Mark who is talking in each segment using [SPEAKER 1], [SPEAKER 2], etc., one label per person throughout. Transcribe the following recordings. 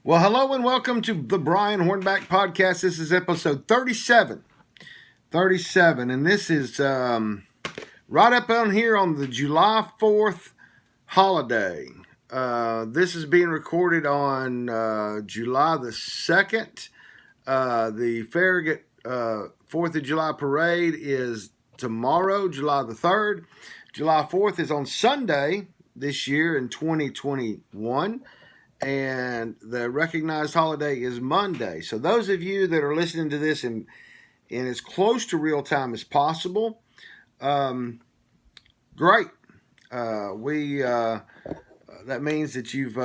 [SPEAKER 1] Well, hello and welcome to the Brian Hornback podcast. This is episode 37. And this is right up on here on the July 4th holiday. This is being recorded on July the 2nd. The Farragut 4th of July parade is tomorrow, July the 3rd. July 4th is on Sunday this year in 2021. And the recognized holiday is Monday. So those of you that are listening to this in as close to real time as possible, great. That means that you've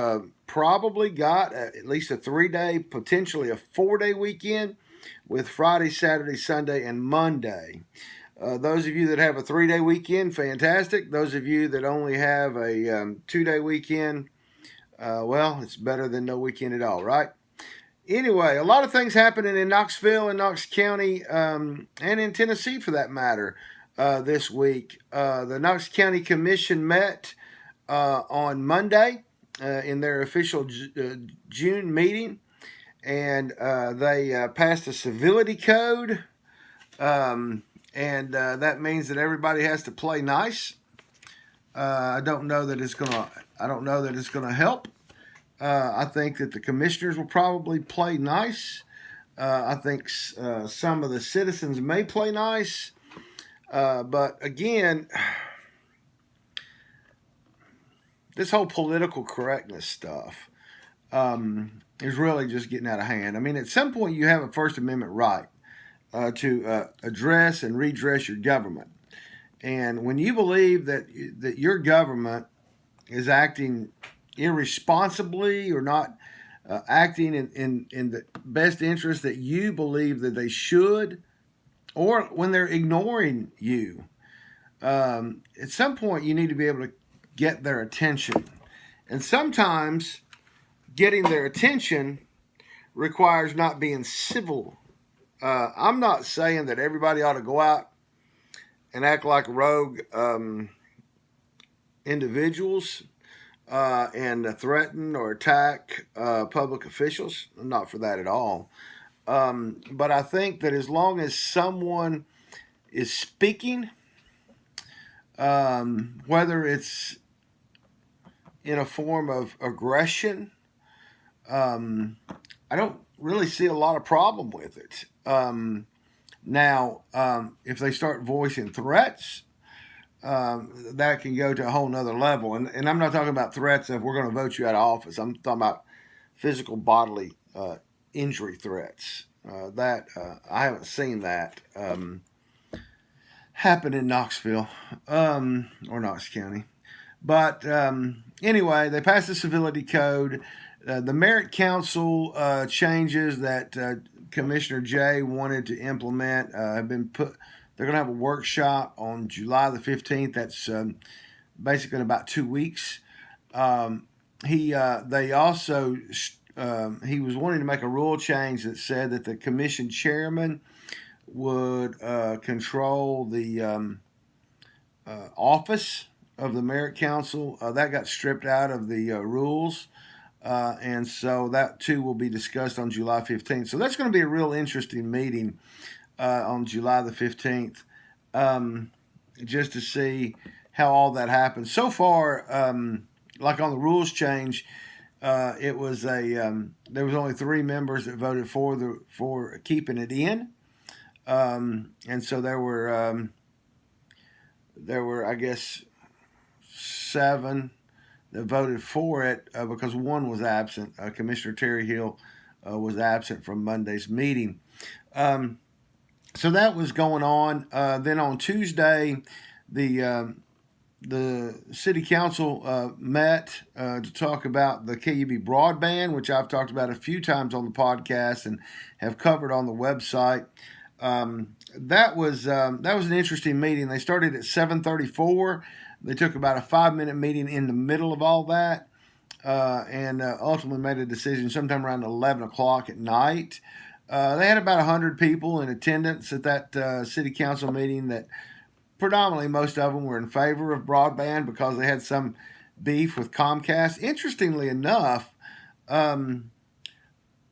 [SPEAKER 1] probably got at least a 3-day, potentially a 4-day weekend with Friday, Saturday, Sunday, and Monday. Those of you that have a 3-day weekend, fantastic. Those of you that only have a 2-day weekend, well, it's better than no weekend at all, right? Anyway, a lot of things happening in Knoxville and Knox County and in Tennessee for that matter this week. The Knox County Commission met on Monday in their official June meeting, and they passed a civility code, and that means that everybody has to play nice. I don't know that it's gonna help. I think that the commissioners will probably play nice. I think some of the citizens may play nice. But again, this whole political correctness stuff is really just getting out of hand. I mean, at some point you have a First Amendment right to address and redress your government. And when you believe that your government is acting irresponsibly or not acting in the best interest that you believe that they should, or when they're ignoring you, at some point you need to be able to get their attention. And sometimes getting their attention requires not being civil. I'm not saying that everybody ought to go out and act like rogue individuals and threaten or attack public officials. I'm not for that at all. But I think that as long as someone is speaking, whether it's in a form of aggression, I don't really see a lot of problem with it. Now, if they start voicing threats, that can go to a whole nother level. And I'm not talking about threats of we're going to vote you out of office. I'm talking about physical bodily injury threats. I haven't seen that happen in Knoxville or Knox County. But anyway, they passed the civility code. The merit council changes that Commissioner Jay wanted to implement have been put. They're going to have a workshop on July the 15th. That's basically in about 2 weeks. He was wanting to make a rule change that said that the commission chairman would control the office of the merit council. That got stripped out of the rules. And so that too will be discussed on July 15th. So that's going to be a real interesting meeting on July the 15th, just to see how all that happens. So far, like on the rules change, there was only 3 members that voted for keeping it in, and so there were I guess 7 that voted for it because 1 was absent. Commissioner Terry Hill was absent from Monday's meeting. So that was going on. Then on Tuesday, the City Council met to talk about the KUB Broadband, which I've talked about a few times on the podcast and have covered on the website. That was an interesting meeting. They started at 7:34. They took about a 5-minute meeting in the middle of all that, and ultimately made a decision sometime around 11 o'clock at night. They had about 100 people in attendance at that city council meeting. That predominantly most of them were in favor of broadband because they had some beef with Comcast. Interestingly enough,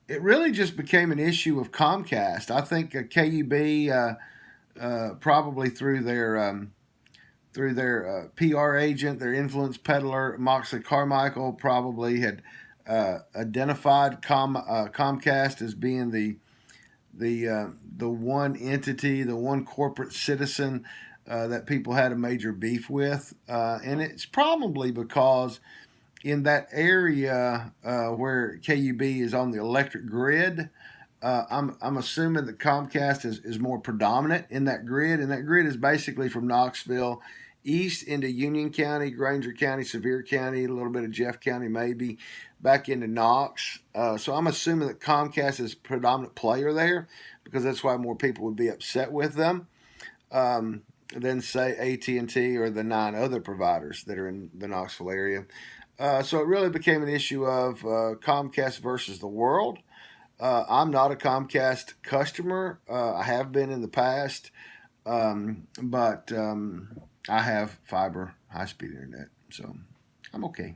[SPEAKER 1] it really just became an issue of Comcast. I think KUB probably through their PR agent, their influence peddler, Moxley Carmichael, probably had identified Comcast as being the one entity, the one corporate citizen that people had a major beef with, and it's probably because in that area where KUB is on the electric grid. I'm assuming that Comcast is more predominant in that grid, and that grid is basically from Knoxville east into Union County, Granger County, Sevier County, a little bit of Jeff County maybe, back into Knox. So I'm assuming that Comcast is a predominant player there because that's why more people would be upset with them than say AT&T or the 9 other providers that are in the Knoxville area. So it really became an issue of Comcast versus the world. I'm not a Comcast customer. I have been in the past, but I have fiber, high-speed internet, so I'm okay.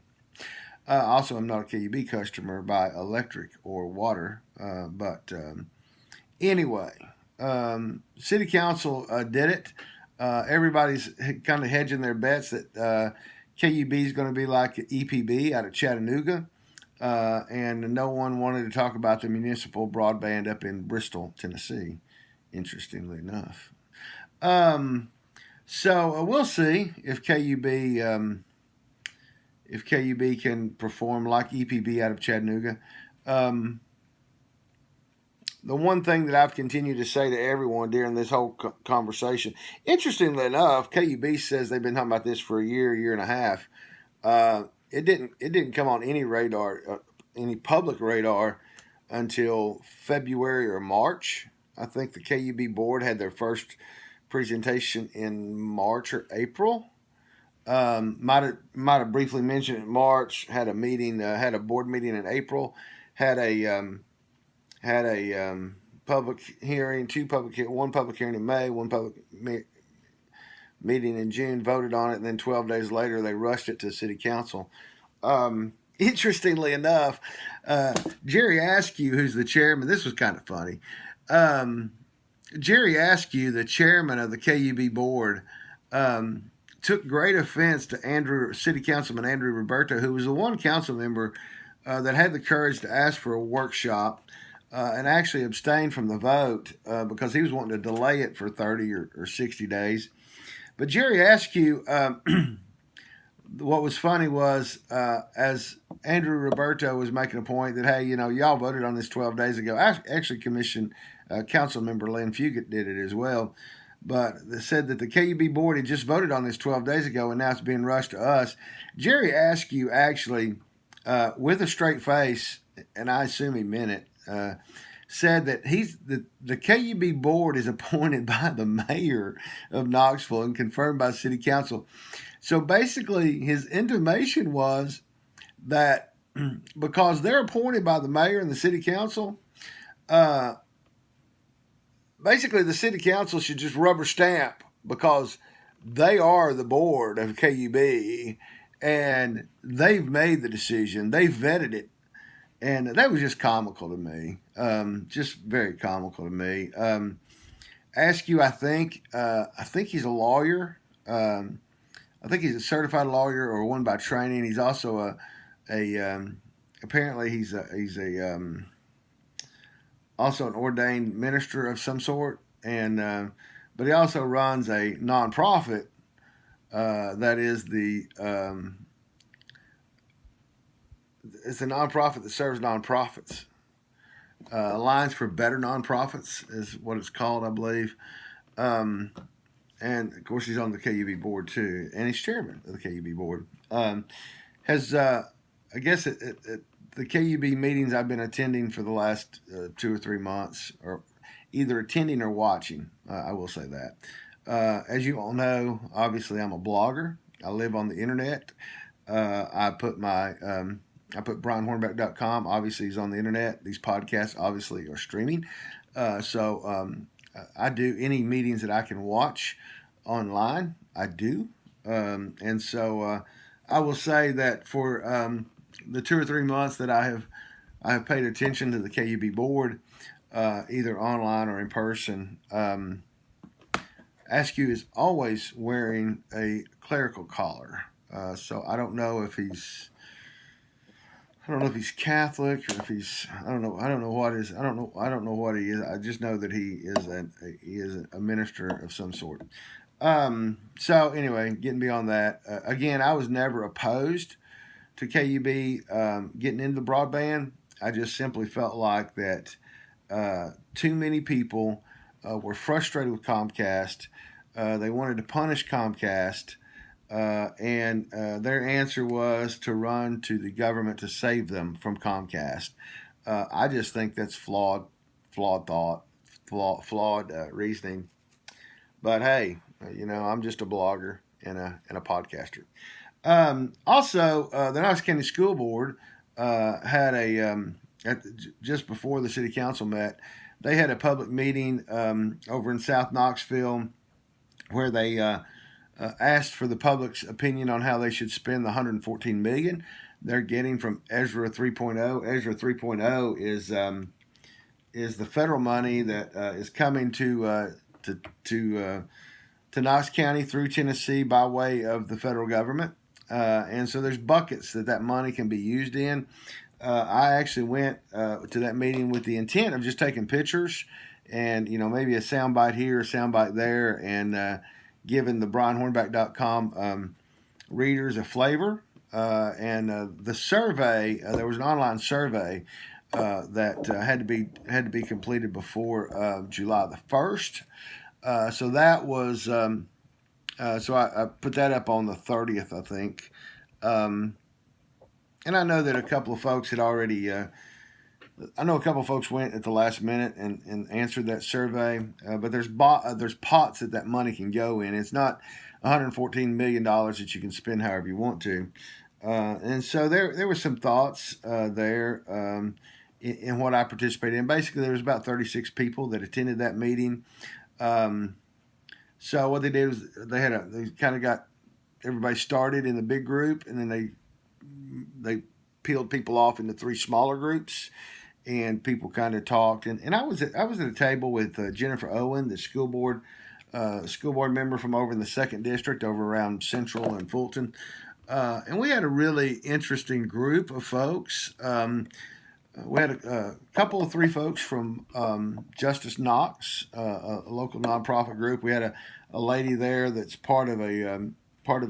[SPEAKER 1] Also, I'm not a KUB customer by electric or water, but anyway, City Council did it. Everybody's kind of hedging their bets that KUB is going to be like EPB out of Chattanooga. And no one wanted to talk about the municipal broadband up in Bristol, Tennessee, interestingly enough. So we'll see if KUB can perform like EPB out of Chattanooga. The one thing that I've continued to say to everyone during this whole conversation, interestingly enough, KUB says they've been talking about this for a year and a half. It didn't come on any radar, any public radar, until February or March. I think the KUB board had their first presentation in March or April. Might have briefly mentioned it in March. Had a meeting, had a board meeting in April. Had a public hearing, one public hearing in May, one public meeting in June, voted on it, and then 12 days later they rushed it to City Council. Interestingly enough, Jerry Askew, who's the chairman, this was kind of funny. Jerry Askew, the chairman of the KUB board, took great offense to City Councilman Andrew Roberto, who was the one council member that had the courage to ask for a workshop and actually abstained from the vote because he was wanting to delay it for 30 or 60 days. But Jerry Askew, what was funny was as Andrew Roberto was making a point that, hey, y'all voted on this 12 days ago. Actually, Council Member Lynn Fugit did it as well. But they said that the KUB board had just voted on this 12 days ago, and now it's being rushed to us. Jerry Askew actually, with a straight face, and I assume he meant it, said that the KUB board is appointed by the mayor of Knoxville and confirmed by City Council. So basically, his intimation was that because they're appointed by the mayor and the City Council, basically the City Council should just rubber stamp because they are the board of KUB and they've made the decision, they vetted it. And that was just comical to me, just very comical to me. Askew, I think he's a lawyer. I think he's a certified lawyer or one by training. He's also apparently he's also an ordained minister of some sort, and but he also runs a nonprofit that is it's a nonprofit that serves nonprofits. Alliance for Better Nonprofits is what it's called, I believe. And of course, he's on the KUB board too, and he's chairman of the KUB board. I guess at the KUB meetings I've been attending for the last 2 or 3 months, or either attending or watching. I will say that. As you all know, obviously I'm a blogger. I live on the internet. I put BrianHornback.com. Obviously, he's on the internet. These podcasts obviously are streaming. So I do any meetings that I can watch online. I do. And so I will say that for the 2 or 3 months that I have I have paid attention to the KUB board, either online or in person. Askew is always wearing a clerical collar, so I don't know if he's Catholic or if he's I don't know what is I don't know what he is. I just know that he is a minister of some sort. So anyway, getting beyond that, again, I was never opposed to KUB getting into broadband. I just simply felt like that too many people were frustrated with Comcast. They wanted to punish Comcast, and their answer was to run to the government to save them from Comcast. I just think that's flawed thought, flawed reasoning. But hey, I'm just a blogger and a podcaster. Also, the Knox County School Board had just before the City Council met, they had a public meeting over in South Knoxville where they asked for the public's opinion on how they should spend the $114 million they're getting from ESSER 3.0. ESSER 3.0 is the federal money that is coming to Knox County through Tennessee by way of the federal government. And so there's buckets that money can be used in. I actually went to that meeting with the intent of just taking pictures and, maybe a soundbite here, a soundbite there, and giving the BrianHornback.com readers a flavor. And the survey, there was an online survey that had to be completed before July the 1st. So that was so I put that up on the 30th, I think. And I know that a couple of folks had already. I know a couple of folks went at the last minute and answered that survey. But there's pots that money can go in. It's not $114 million that you can spend however you want to. And so there were some thoughts there in what I participated in. Basically, there was about 36 people that attended that meeting. So what they did was they kind of got everybody started in the big group, and then they peeled people off into 3 smaller groups, and people kind of talked. And I was at a table with Jennifer Owen, the school board member from over in the 2nd District, over around Central and Fulton, and we had a really interesting group of folks. We had a couple of 3 folks from Justice Knox, a local nonprofit group. We had a lady there that's part of a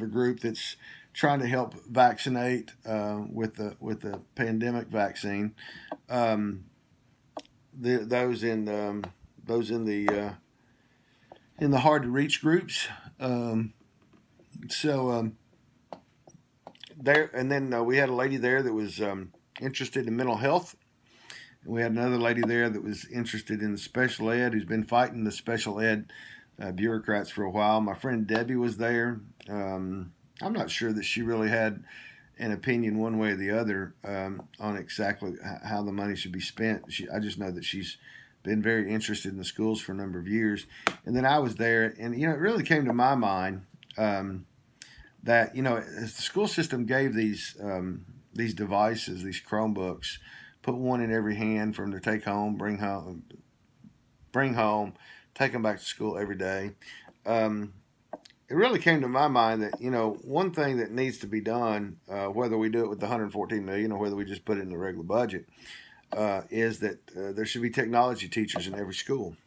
[SPEAKER 1] group that's trying to help vaccinate with the pandemic vaccine. Those in the hard to reach groups. There, and then we had a lady there that was interested in mental health. We had another lady there that was interested in the special ed, who's been fighting the special ed bureaucrats for a while. My friend Debbie was there. I'm not sure that she really had an opinion one way or the other on exactly how the money should be spent. I just know that she's been very interested in the schools for a number of years. And then I was there, and it really came to my mind that as the school system gave these devices, these Chromebooks, put one in every hand for them to take home, bring home, take them back to school every day. It really came to my mind that one thing that needs to be done, whether we do it with the $114 million or whether we just put it in the regular budget, is that there should be technology teachers in every school.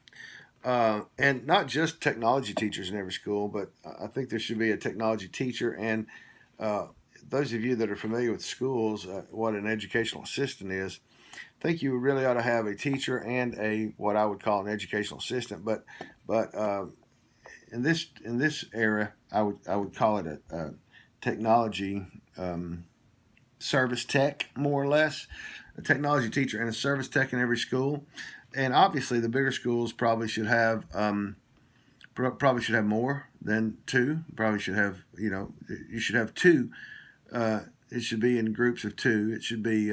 [SPEAKER 1] And not just technology teachers in every school, but I think there should be a technology teacher. And those of you that are familiar with schools, what an educational assistant is, I think you really ought to have a teacher and what I would call an educational assistant. But in this era, I would call it a technology service tech, more or less, a technology teacher and a service tech in every school. And obviously, the bigger schools probably should have more than 2. Probably should have you should have 2. It should be in groups of 2. It should be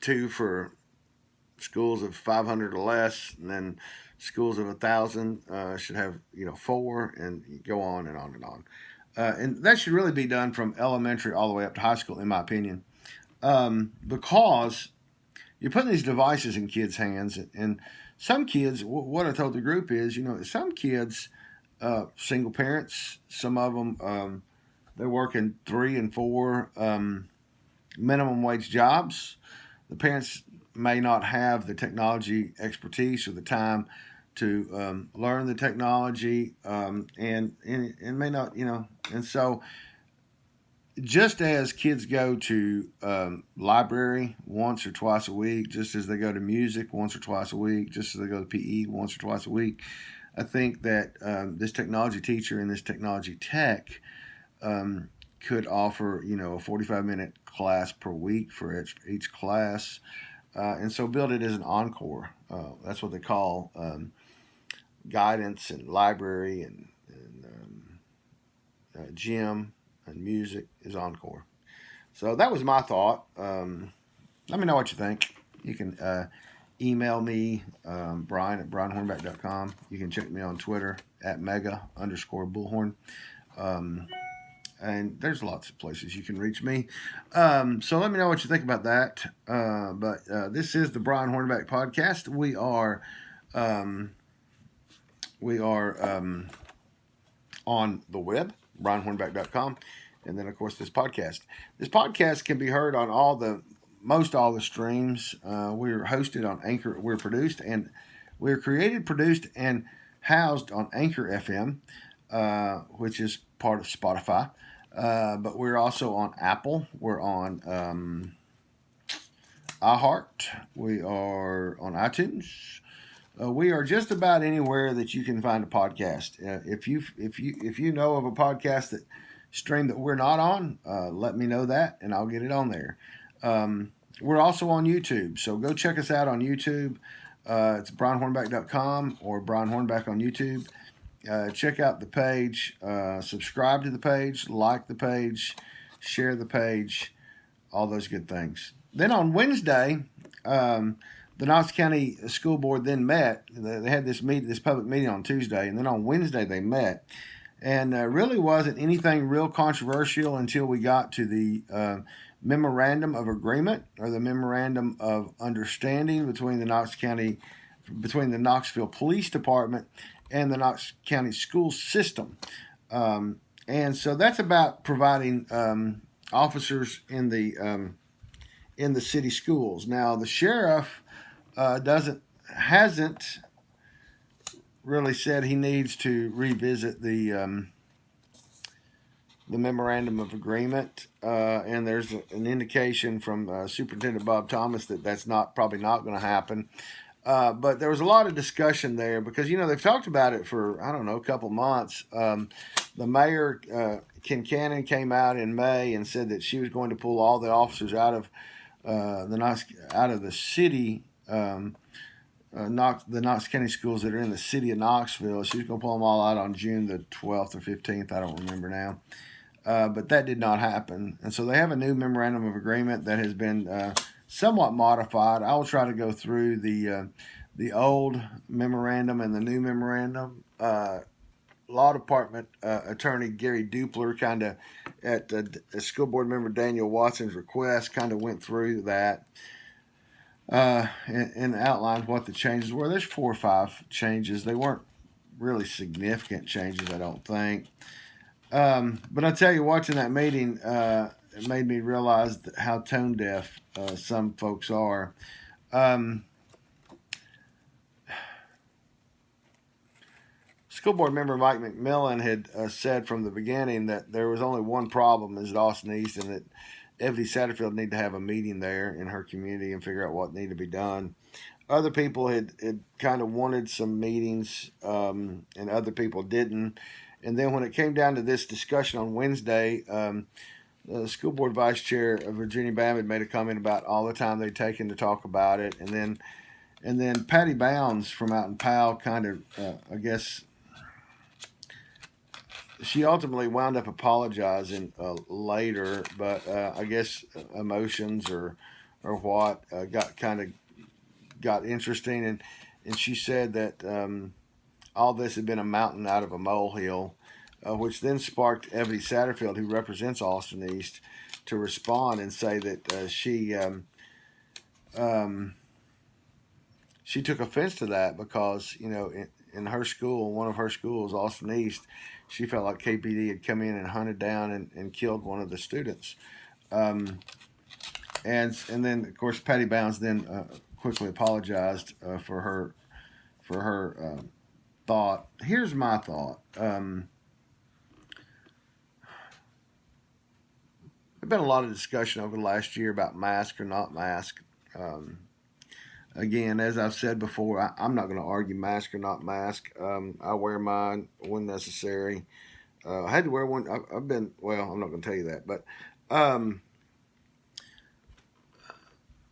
[SPEAKER 1] 2 for schools of 500 or less, and then schools of 1,000 should have 4, and go on and on and and that should really be done from elementary all the way up to high school, in my opinion, because you're putting these devices in kids' hands, and some kids, what I told the group is, some kids, single parents, some of them, they're working 3 and 4 minimum wage jobs. The parents may not have the technology expertise or the time to learn the technology, and may not, and so just as kids go to library once or twice a week, just as they go to music once or twice a week, just as they go to PE once or twice a week, I think that this technology teacher and this technology tech could offer, a 45-minute class per week for each class, and so build it as an encore. That's what they call guidance and library and gym and music is encore. So that was my thought. Let me know what you think. You can email me, Brian at brianhornback.com. You can check me on Twitter at mega_bullhorn. And there's lots of places you can reach me. So let me know what you think about that. But this is the Brian Hornback podcast. We are on the web, brianhornback.com. And then, of course, this podcast. This podcast can be heard on most all the streams. We're hosted on Anchor. We're created, produced, and housed on Anchor FM, which is part of Spotify. But we're also on Apple. We're on iHeart. We are on iTunes. We are just about anywhere that you can find a podcast. If you know of a podcast stream that we're not on, let me know that, and I'll get it on there. We're also on YouTube, so go check us out on YouTube. It's brianhornback.com or Brian Hornback on YouTube. Check out the page, subscribe to the page, like the page, share the page, all those good things. Then on Wednesday, the Knox County School Board then met. They had this public meeting on Tuesday, and then on Wednesday they met. And really wasn't anything real controversial until we got to the memorandum of agreement, or the memorandum of understanding between the Knoxville Police Department and the Knox County School System. And so that's about providing officers in the city schools. Now the sheriff hasn't really said he needs to revisit the memorandum of agreement, and there's an indication from Superintendent Bob Thomas that that's probably not going to happen. But there was a lot of discussion there because they've talked about it for a couple months. The mayor Ken Cannon came out in May and said that she was going to pull all the officers out of the city. The Knox County schools that are in the city of Knoxville. She was going to pull them all out on June the 12th or 15th. I don't remember now. But that did not happen. And so they have a new memorandum of agreement that has been somewhat modified. I will try to go through the old memorandum and the new memorandum. Law Department Attorney Gary Dupler kind of, at School Board Member Daniel Watson's request, kind of went through that. And outlined what the changes were. There's 4 or 5 changes. They weren't really significant changes, I don't think. But I tell you, watching that meeting, it made me realize how tone deaf some folks are. School board member Mike McMillan had said from the beginning that there was only one problem, is at Austin East, and that Evie Satterfield need to have a meeting there in her community and figure out what needed to be done. Other people had kind of wanted some meetings, and other people didn't. And then when it came down to this discussion on Wednesday, the school board vice chair, Virginia Bam, had made a comment about all the time they'd taken to talk about it. And then Patty Bounds from out in Powell kind of, I guess, she ultimately wound up apologizing later, but I guess emotions or what got interesting, and she said that all this had been a mountain out of a molehill, which then sparked Ebony Satterfield, who represents Austin East, to respond and say that she took offense to that because, in her school, one of her schools, Austin East, she felt like KPD had come in and hunted down and killed one of the students. And then, of course, Patty Bounds then quickly apologized for her thought. Here's my thought. There's been a lot of discussion over the last year about mask or not mask. Again, as I've said before, I'm not going to argue mask or not mask. I wear mine when necessary. I had to wear one. I'm not going to tell you that, but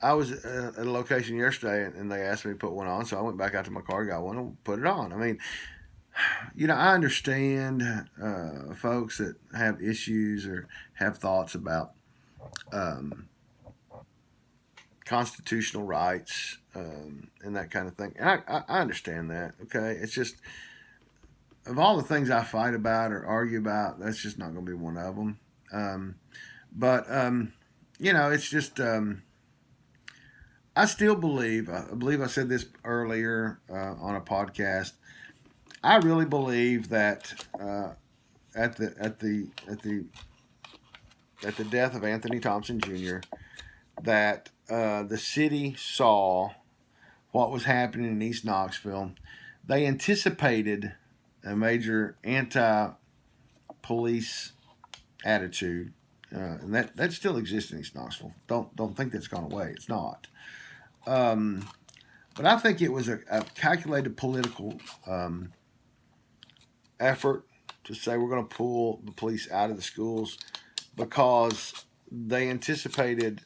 [SPEAKER 1] I was at a location yesterday and they asked me to put one on, so I went back out to my car, got one, and put it on. I mean, I understand folks that have issues or have thoughts about constitutional rights and that kind of thing. And I understand that, okay? It's just, of all the things I fight about or argue about, that's just not going to be one of them. It's just, I still believe, I said this earlier on a podcast, I really believe that at the death of Anthony Thompson Jr., that the city saw what was happening in East Knoxville. They anticipated a major anti-police attitude, and that still exists in East Knoxville. Don't think that's gone away. It's not. But I think it was a calculated political effort to say we're going to pull the police out of the schools because they anticipated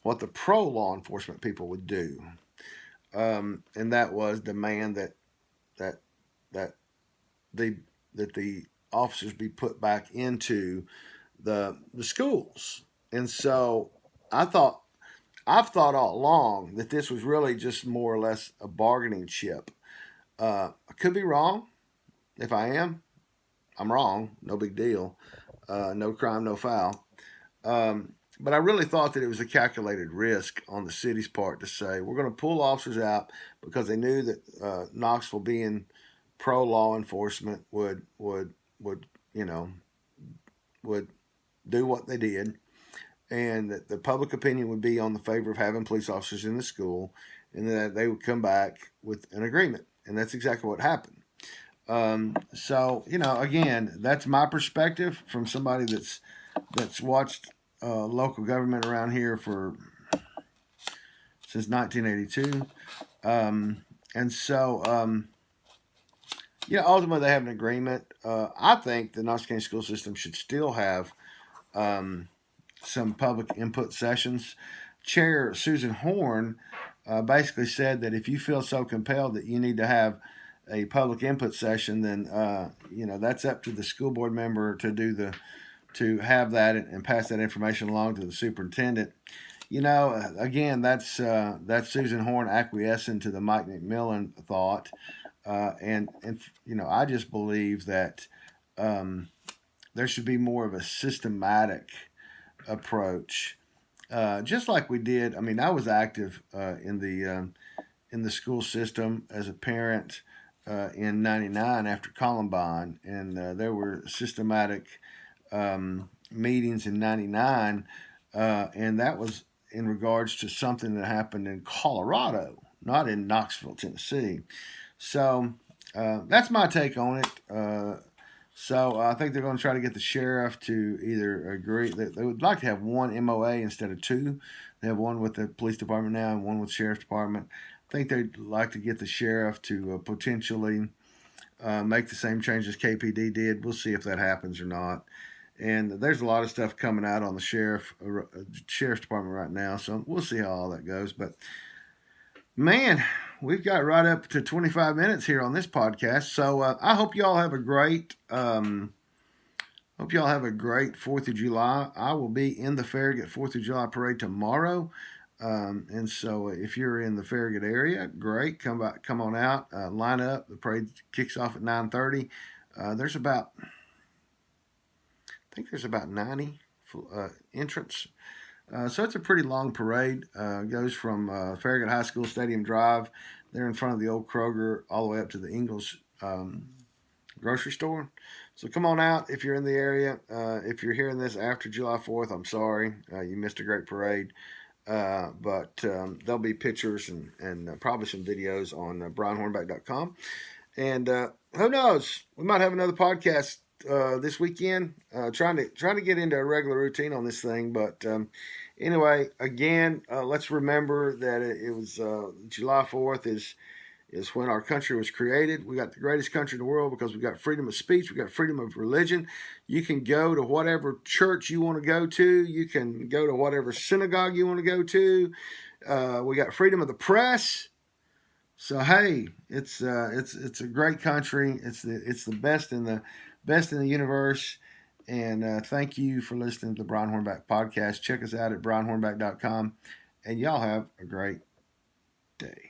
[SPEAKER 1] what the pro-law enforcement people would do, and that was demand that the officers be put back into the schools. And so I've thought all along that this was really just more or less a bargaining chip. I could be wrong. If I am, I'm wrong. No big deal. No crime, no foul. But I really thought that it was a calculated risk on the city's part to say we're going to pull officers out because they knew that Knoxville, being pro law enforcement, would do what they did, and that the public opinion would be on the favor of having police officers in the school, and that they would come back with an agreement, and that's exactly what happened. Again, that's my perspective from somebody that's watched local government around here since 1982. Ultimately they have an agreement. I think the Knox County school system should still have some public input sessions. Chair Susan Horn basically said that if you feel so compelled that you need to have a public input session, then that's up to the school board member to have that and pass that information along to the superintendent. Again, that's Susan Horn acquiescing to the Mike McMillan thought, and I just believe that there should be more of a systematic approach, just like we did. I mean, I was active in the school system as a parent in '99 after Columbine, and there were systematic meetings in '99, and that was in regards to something that happened in Colorado, not in Knoxville, Tennessee. So that's my take on it. So I think they're going to try to get the sheriff to either agree. They would like to have one MOA instead of two. They have one with the police department now and one with the sheriff's department. I think they'd like to get the sheriff to potentially make the same changes KPD did. We'll see if that happens or not. And there's a lot of stuff coming out on the sheriff's department right now, so we'll see how all that goes. But man, we've got right up to 25 minutes here on this podcast. So I hope y'all have a great 4th of July. I will be in the Farragut 4th of July parade tomorrow. And so if you're in the Farragut area, great. Come on out, line up. The parade kicks off at 9:30. There's about think there's about 90 entrants. So it's a pretty long parade. Goes from Farragut High School Stadium Drive, there in front of the old Kroger, all the way up to the Ingalls grocery store. So come on out if you're in the area. If you're hearing this after July 4th, I'm sorry. You missed a great parade. But there'll be pictures and probably some videos on brianhornback.com. And who knows? We might have another podcast this weekend. Trying to get into a regular routine on this thing. But anyway, again, let's remember that it was July 4th is when our country was created. We got the greatest country in the world because we got freedom of speech. We got freedom of religion. You can go to whatever church you want to go to. You can go to whatever synagogue you want to go to. We got freedom of the press. So hey, it's a great country. It's the best in the universe. And thank you for listening to the Brian Hornback podcast. Check us out at brianhornback.com. And y'all have a great day.